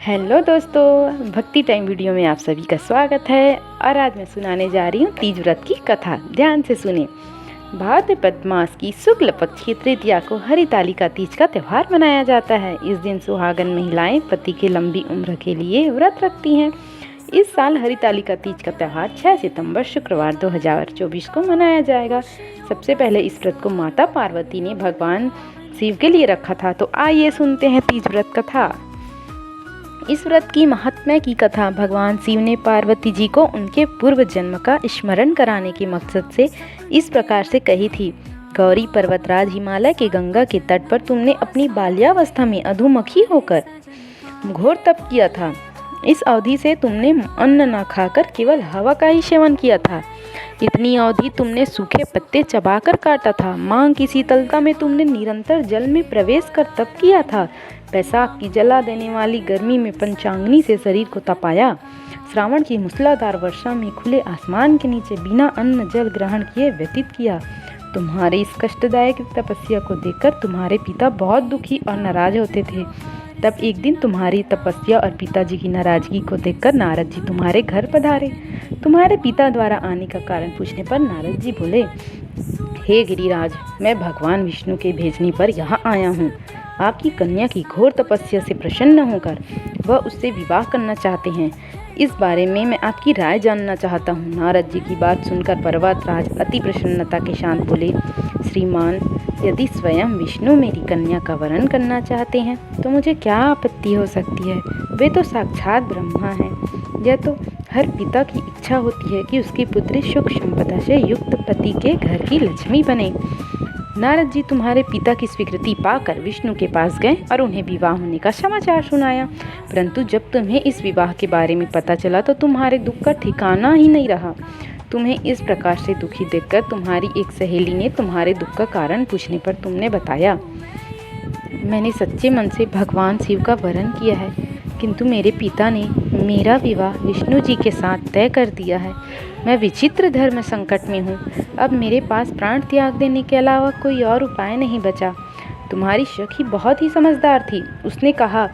Hello दोस्तों, भक्ति time video में आप सभी का स्वागत है। और आज मैं सुनाने जा रही हूँ तीज व्रत की कथा। ध्यान से सुने। भाद्रपद मास की शुक्ल पक्ष की तृतीया को हरितालिका तीज का त्यौहार मनाया जाता है। इस दिन सुहागन महिलाएं पति की लंबी उम्र के लिए व्रत रखती हैं। इस साल हरितालिका तीज का त्यौहार 6 सितंबर शुक्रवार 2024 को मनाया जाएगा। सबसे पहले इस व्रत को माता पार्वती ने भगवान शिव के लिए रखा था। तो आइए सुनते हैं तीज व्रत कथा। इस व्रत की महात्म्य की कथा भगवान शिव ने पार्वती जी को उनके पूर्व जन्म का स्मरण कराने के मकसद से इस प्रकार से कही थी। गौरी पर्वतराज हिमालय के गंगा के तट पर तुमने अपनी बाल्यावस्था में अधोमुखी होकर घोर तप किया था। इस अवधि से तुमने अन्न न खाकर केवल हवा का ही सेवन किया था। इतनी अवधि तुमने सूखे पत्ते चबाकर काटा था। मांग की शीतलता में तुमने निरंतर जल में प्रवेश कर तप किया था। बैसाख की जला देने वाली गर्मी में पंचांगनी से शरीर को तपाया। श्रावण की मूसलाधार वर्षा में खुले आसमान के नीचे बिना अन्न जल ग्रहण किए व्यतीत किया। तुम्हारे इस कष्टदायक तपस्या को देखकर तुम्हारे पिता बहुत दुखी और नाराज होते थे। तब एक दिन तुम्हारी तपस्या और पिताजी की नाराजगी को देखकर नारद जी तुम्हारे घर पधारे। तुम्हारे पिता द्वारा आने का कारण पूछने पर नारद जी बोले, हे गिरिराज, मैं भगवान विष्णु के भेजने पर यहाँ आया हूँ। आपकी कन्या की घोर तपस्या से प्रसन्न होकर वह उससे विवाह करना चाहते हैं। इस बारे में मैं आपकी राय जानना चाहता हूँ। नारद जी की बात सुनकर पर्वतराज अति प्रसन्नता के साथ बोले, श्रीमान, यदि स्वयं विष्णु मेरी कन्या का वरण करना चाहते हैं तो मुझे क्या आपत्ति हो सकती है। वे तो साक्षात ब्रह्मा हैं। यह तो हर पिता की इच्छा होती है कि उसकी पुत्री सुख संपदा से युक्त पति के घर की लक्ष्मी बने। नारद जी तुम्हारे पिता की स्वीकृति पाकर विष्णु के पास गए और उन्हें विवाह होने का समाचार सुनाया। परंतु जब तुम्हें इस विवाह के बारे में पता चला तो तुम्हारे दुख का ठिकाना ही नहीं रहा। तुम्हें इस प्रकार से दुखी देखकर तुम्हारी एक सहेली ने तुम्हारे दुख का कारण पूछने पर तुमने बताया, मैंने सच्चे मन से भगवान शिव का वरण किया है, किंतु मेरे पिता ने मेरा विवाह विष्णु जी के साथ तय कर दिया है। मैं विचित्र धर्म संकट में हूँ। अब मेरे पास प्राण त्याग देने के अलावा कोई और उपाय नहीं बचा। तुम्हारी सखी बहुत ही समझदार थी। उसने कहा,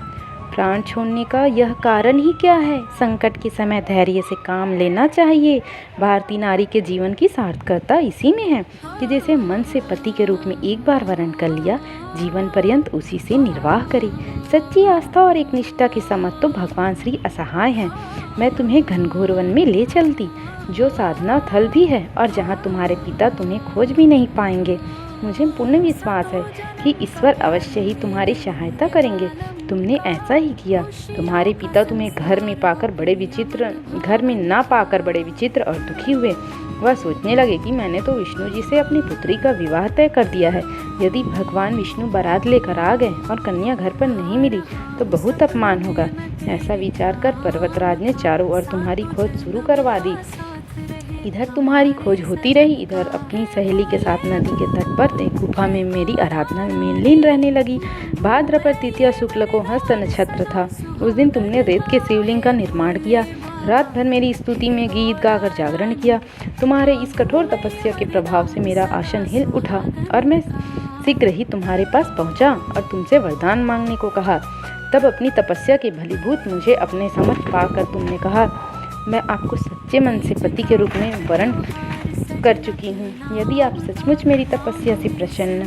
प्राण छोड़ने का यह कारण ही क्या है। संकट के समय धैर्य से काम लेना चाहिए। भारतीय नारी के जीवन की सार्थकता इसी में है कि जैसे मन से पति के रूप में एक बार वरण कर लिया, जीवन पर्यंत उसी से निर्वाह करे। सच्ची आस्था और एक निष्ठा के समक्ष तो भगवान श्री असहाय हैं। मैं तुम्हें घनघोर वन में ले चलती, जो साधना थल भी है और जहाँ तुम्हारे पिता तुम्हें खोज भी नहीं पाएंगे। मुझे पूर्ण विश्वास है कि ईश्वर अवश्य ही तुम्हारी सहायता करेंगे। तुमने ऐसा ही किया। तुम्हारे पिता तुम्हें घर में ना पाकर बड़े विचित्र और दुखी हुए। वह सोचने लगे कि मैंने तो विष्णु जी से अपनी पुत्री का विवाह तय कर दिया है। यदि भगवान विष्णु बारात लेकर आ गए और कन्या घर पर नहीं मिली तो बहुत अपमान होगा। ऐसा विचार कर पर्वतराज ने चारों ओर तुम्हारी खोज शुरू करवा दी। इधर तुम्हारी खोज होती रही, इधर अपनी सहेली के साथ नदी के तट पर एक गुफा में मेरी आराधना में लीन रहने लगी। भाद्रपद तृतीया शुक्ल को हस्त नक्षत्र था। उस दिन तुमने रेत के शिवलिंग का निर्माण किया। रात भर मेरी स्तुति में गीत गाकर जागरण किया। तुम्हारे इस कठोर तपस्या के प्रभाव से मेरा आसन हिल उठा और मैं शीघ्र ही तुम्हारे पास पहुंचा और तुमसे वरदान मांगने को कहा। तब अपनी तपस्या के फलीभूत मुझे अपने समक्ष पाकर तुमने कहा, मैं आपको सच्चे मन से पति के रूप में वरण कर चुकी हूँ। यदि आप सचमुच मेरी तपस्या से प्रसन्न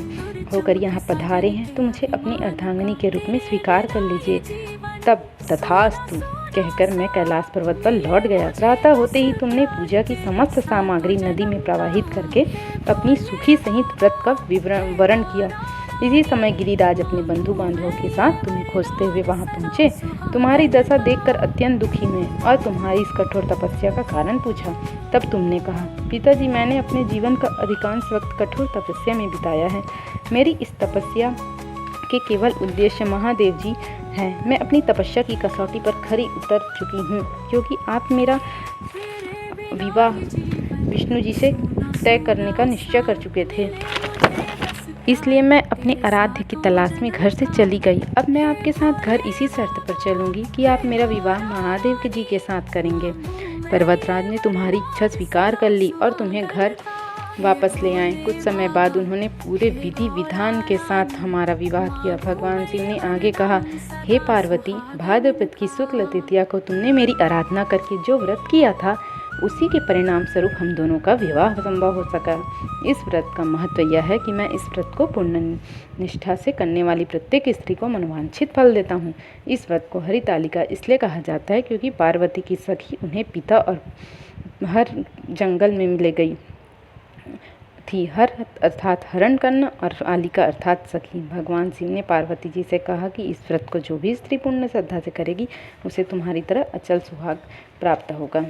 होकर यहाँ पधारे हैं तो मुझे अपनी अर्धांगिनी के रूप में स्वीकार कर लीजिए। तब तथास्तु कहकर मैं कैलाश पर्वत पर लौट गया। प्रातः होते ही तुमने पूजा की समस्त सामग्री नदी में प्रवाहित करके अपनी सुखी सहित व्रत का वरण किया। इसी समय गिरिराज अपने बंधु बांधवों के साथ तुम्हें खोजते हुए वहां पहुंचे। तुम्हारी दशा देखकर अत्यंत दुखी हुए और तुम्हारी इस कठोर तपस्या का कारण पूछा। तब तुमने कहा, पिताजी, मैंने अपने जीवन का अधिकांश वक्त कठोर तपस्या में बिताया है। मेरी इस तपस्या के केवल उद्देश्य महादेव जी हैं। मैं अपनी तपस्या की कसौटी पर खरी उतर चुकी हूँ, क्योंकि आप मेरा विवाह विष्णु जी से तय करने का निश्चय कर चुके थे। इसलिए मैं अपने आराध्य की तलाश में घर से चली गई। अब मैं आपके साथ घर इसी शर्त पर चलूंगी कि आप मेरा विवाह महादेव जी के साथ करेंगे। पर्वतराज ने तुम्हारी इच्छा स्वीकार कर ली और तुम्हें घर वापस ले आए। कुछ समय बाद उन्होंने पूरे विधि विधान के साथ हमारा विवाह किया। भगवान शिव ने आगे कहा, हे पार्वती, भाद्रपद की शुक्ल तृतीया को तुमने मेरी आराधना करके जो व्रत किया था, उसी के परिणाम स्वरूप हम दोनों का विवाह संभव हो सका। इस व्रत का महत्व यह है कि मैं इस व्रत को पूर्ण निष्ठा से करने वाली प्रत्येक स्त्री को मनोवांछित फल देता हूँ। इस व्रत को हरितालिका इसलिए कहा जाता है क्योंकि पार्वती की सखी उन्हें पिता और हर जंगल में मिले गई थी। हर अर्थात हरण करना और आलिका अर्थात सखी। भगवान शिव ने पार्वती जी से कहा कि इस व्रत को जो भी स्त्री पूर्ण श्रद्धा से करेगी, उसे तुम्हारी तरह अचल सुहाग प्राप्त होगा।